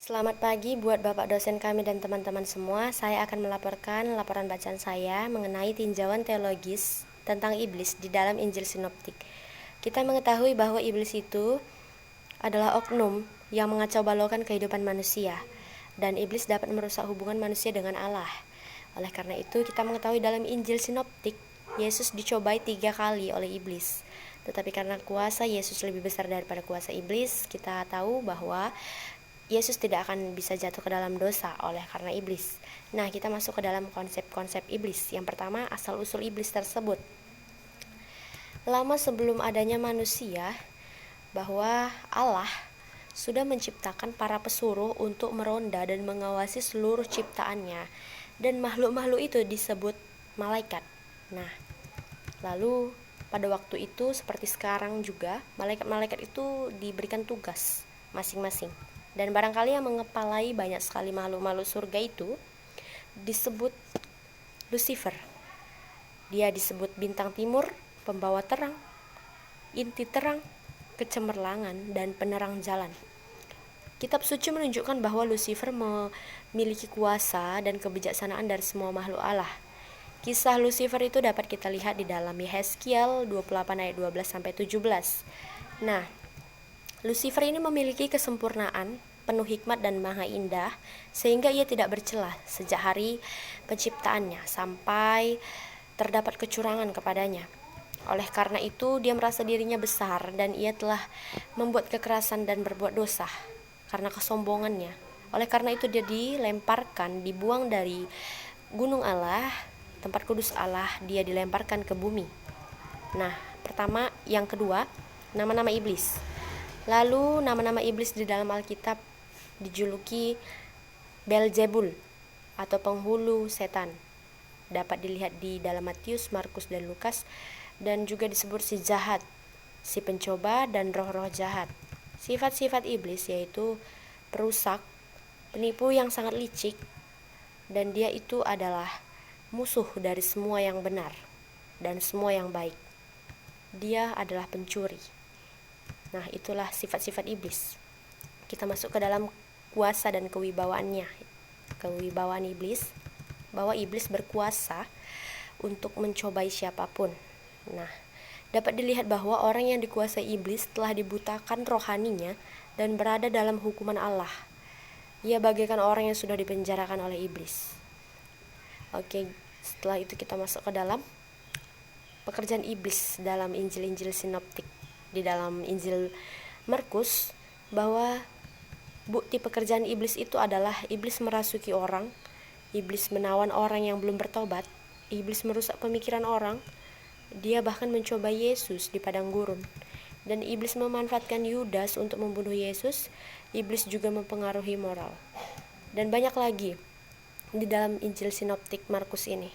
Selamat pagi buat Bapak dosen kami dan teman-teman semua. Saya akan melaporkan laporan bacaan saya mengenai tinjauan teologis tentang iblis di dalam Injil Sinoptik. Kita mengetahui bahwa iblis itu adalah oknum yang mengacau balaukan kehidupan manusia, dan iblis dapat merusak hubungan manusia dengan Allah. Oleh karena itu, kita mengetahui dalam Injil Sinoptik, Yesus dicobai 3 kali oleh iblis. Tetapi karena kuasa Yesus lebih besar daripada kuasa iblis, kita tahu bahwa Yesus tidak akan bisa jatuh ke dalam dosa oleh karena iblis. Nah, kita masuk ke dalam konsep-konsep iblis. Yang pertama, asal-usul iblis tersebut. Lama sebelum adanya manusia, bahwa Allah sudah menciptakan para pesuruh untuk meronda dan mengawasi seluruh ciptaannya. Dan makhluk-makhluk itu disebut malaikat. Nah, lalu pada waktu itu seperti sekarang juga, malaikat-malaikat itu diberikan tugas masing-masing. Dan barangkali yang mengepalai banyak sekali makhluk-makhluk surga itu disebut Lucifer. Dia disebut bintang timur, pembawa terang, inti terang, kecemerlangan, dan penerang jalan. Kitab suci menunjukkan bahwa Lucifer memiliki kuasa dan kebijaksanaan dari semua makhluk Allah. Kisah Lucifer itu dapat kita lihat di dalam Yehezkiel 28 ayat 12-17. Nah, Lucifer ini memiliki kesempurnaan, penuh hikmat dan maha indah, sehingga ia tidak bercelah sejak hari penciptaannya sampai terdapat kecurangan kepadanya. Oleh karena itu, dia merasa dirinya besar dan ia telah membuat kekerasan dan berbuat dosa karena kesombongannya. Oleh karena itu, dia dibuang dari gunung Allah, tempat kudus Allah, dia dilemparkan ke bumi. Nah, yang kedua, nama-nama iblis. Lalu nama-nama iblis di dalam Alkitab dijuluki Beelzebul atau penghulu setan. Dapat dilihat di dalam Matius, Markus, dan Lukas, dan juga disebut si jahat, si pencoba, dan roh-roh jahat. Sifat-sifat iblis yaitu perusak, penipu yang sangat licik, dan dia itu adalah musuh dari semua yang benar dan semua yang baik. Dia adalah pencuri. Nah, itulah sifat-sifat iblis. Kita masuk ke dalam kuasa dan kewibawaannya. Kewibawaan iblis, bahwa iblis berkuasa untuk mencobai siapapun. Nah, dapat dilihat bahwa orang yang dikuasai iblis telah dibutakan rohaninya dan berada dalam hukuman Allah. Ia bagaikan orang yang sudah dipenjarakan oleh iblis. Oke, setelah itu kita masuk ke dalam pekerjaan iblis dalam Injil-Injil sinoptik. Di dalam Injil Markus, bahwa bukti pekerjaan iblis itu adalah iblis merasuki orang, iblis menawan orang yang belum bertobat, iblis merusak pemikiran orang, dia bahkan mencoba Yesus di padang gurun, dan iblis memanfaatkan Yudas untuk membunuh Yesus. Iblis juga mempengaruhi moral, dan banyak lagi di dalam Injil sinoptik Markus ini.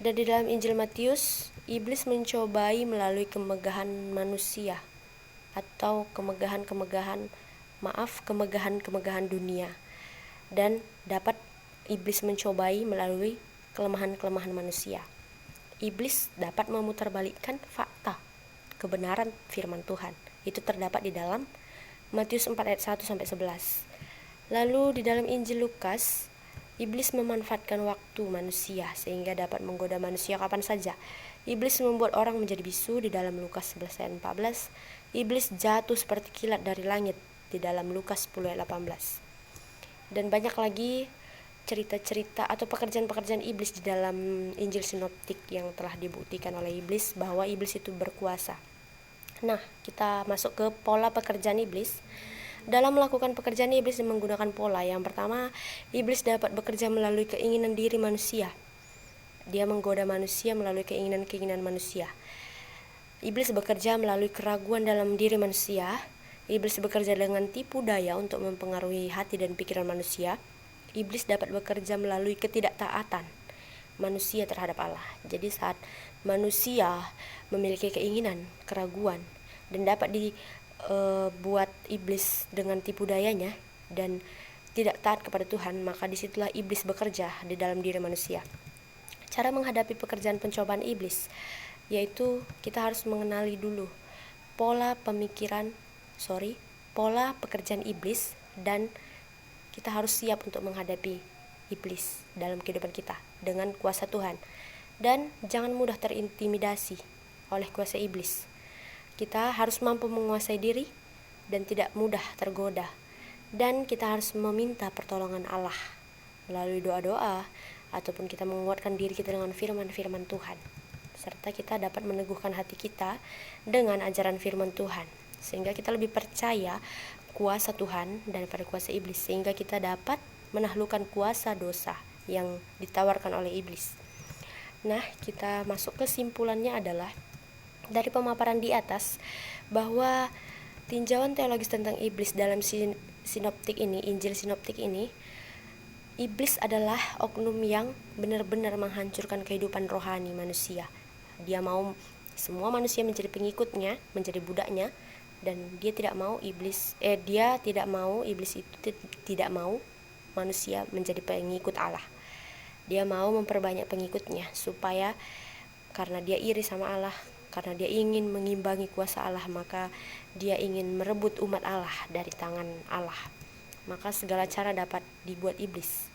Dan di dalam Injil Matius, iblis mencobai melalui kemegahan manusia atau kemegahan-kemegahan dunia, dan dapat iblis mencobai melalui kelemahan-kelemahan manusia. Iblis dapat memutarbalikkan fakta kebenaran firman Tuhan. Itu terdapat di dalam Matius 4 ayat 1-11. Lalu di dalam Injil Lukas, iblis memanfaatkan waktu manusia sehingga dapat menggoda manusia kapan saja. Iblis membuat orang menjadi bisu di dalam Lukas 11 ayat 14. Iblis jatuh seperti kilat dari langit di dalam Lukas 10 ayat 18. Dan banyak lagi cerita-cerita atau pekerjaan-pekerjaan iblis di dalam Injil sinoptik yang telah dibuktikan oleh iblis bahwa iblis itu berkuasa. Nah, kita masuk ke pola pekerjaan iblis. Dalam melakukan pekerjaan, iblis menggunakan pola. Yang pertama, iblis dapat bekerja melalui keinginan diri manusia. Dia menggoda manusia melalui keinginan-keinginan manusia. Iblis bekerja melalui keraguan dalam diri manusia. Iblis bekerja dengan tipu daya untuk mempengaruhi hati dan pikiran manusia. Iblis dapat bekerja melalui ketidaktaatan manusia terhadap Allah. Jadi saat manusia memiliki keinginan, keraguan, dan dapat buat iblis dengan tipu dayanya dan tidak taat kepada Tuhan, maka disitulah iblis bekerja di dalam diri manusia. Cara menghadapi pekerjaan pencobaan iblis, yaitu kita harus mengenali dulu pola pekerjaan iblis dan kita harus siap untuk menghadapi iblis dalam kehidupan kita dengan kuasa Tuhan. Dan jangan mudah terintimidasi oleh kuasa iblis. Kita harus mampu menguasai diri dan tidak mudah tergoda. Dan kita harus meminta pertolongan Allah melalui doa-doa, ataupun kita menguatkan diri kita dengan firman-firman Tuhan. Serta kita dapat meneguhkan hati kita dengan ajaran firman Tuhan, sehingga kita lebih percaya kuasa Tuhan daripada kuasa iblis, sehingga kita dapat menaklukkan kuasa dosa yang ditawarkan oleh iblis. Nah, kita masuk kesimpulannya adalah dari pemaparan di atas bahwa tinjauan teologis tentang iblis dalam sinoptik ini, Injil sinoptik ini, iblis adalah oknum yang benar-benar menghancurkan kehidupan rohani manusia. Dia mau semua manusia menjadi pengikutnya, menjadi budaknya, dan dia tidak mau iblis itu tidak mau manusia menjadi pengikut Allah. Dia mau memperbanyak pengikutnya supaya karena dia iri sama Allah, karena dia ingin mengimbangi kuasa Allah, maka dia ingin merebut umat Allah dari tangan Allah. Maka segala cara dapat dibuat iblis,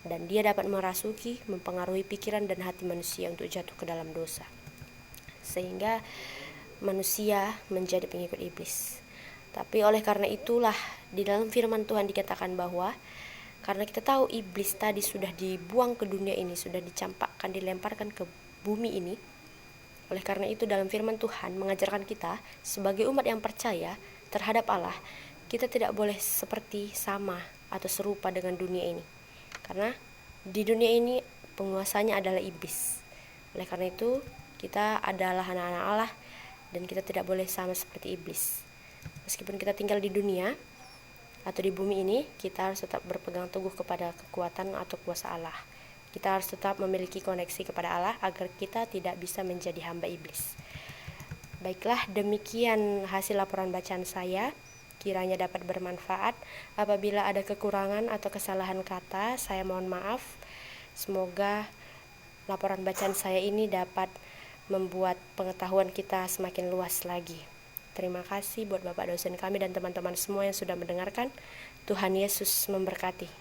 dan dia dapat merasuki, mempengaruhi pikiran dan hati manusia untuk jatuh ke dalam dosa, sehingga manusia menjadi pengikut iblis. Tapi oleh karena itulah di dalam firman Tuhan dikatakan bahwa karena kita tahu iblis tadi sudah dibuang ke dunia ini, sudah dicampakkan, dilemparkan ke bumi ini. Oleh karena itu dalam firman Tuhan mengajarkan kita sebagai umat yang percaya terhadap Allah, kita tidak boleh seperti sama atau serupa dengan dunia ini. Karena di dunia ini penguasanya adalah iblis. Oleh karena itu kita adalah anak-anak Allah, dan kita tidak boleh sama seperti iblis. Meskipun kita tinggal di dunia atau di bumi ini, kita harus tetap berpegang teguh kepada kekuatan atau kuasa Allah. Kita harus tetap memiliki koneksi kepada Allah agar kita tidak bisa menjadi hamba iblis. Baiklah, demikian hasil laporan bacaan saya. Kiranya dapat bermanfaat. Apabila ada kekurangan atau kesalahan kata, saya mohon maaf. Semoga laporan bacaan saya ini dapat membuat pengetahuan kita semakin luas lagi. Terima kasih buat Bapak dosen kami dan teman-teman semua yang sudah mendengarkan. Tuhan Yesus memberkati.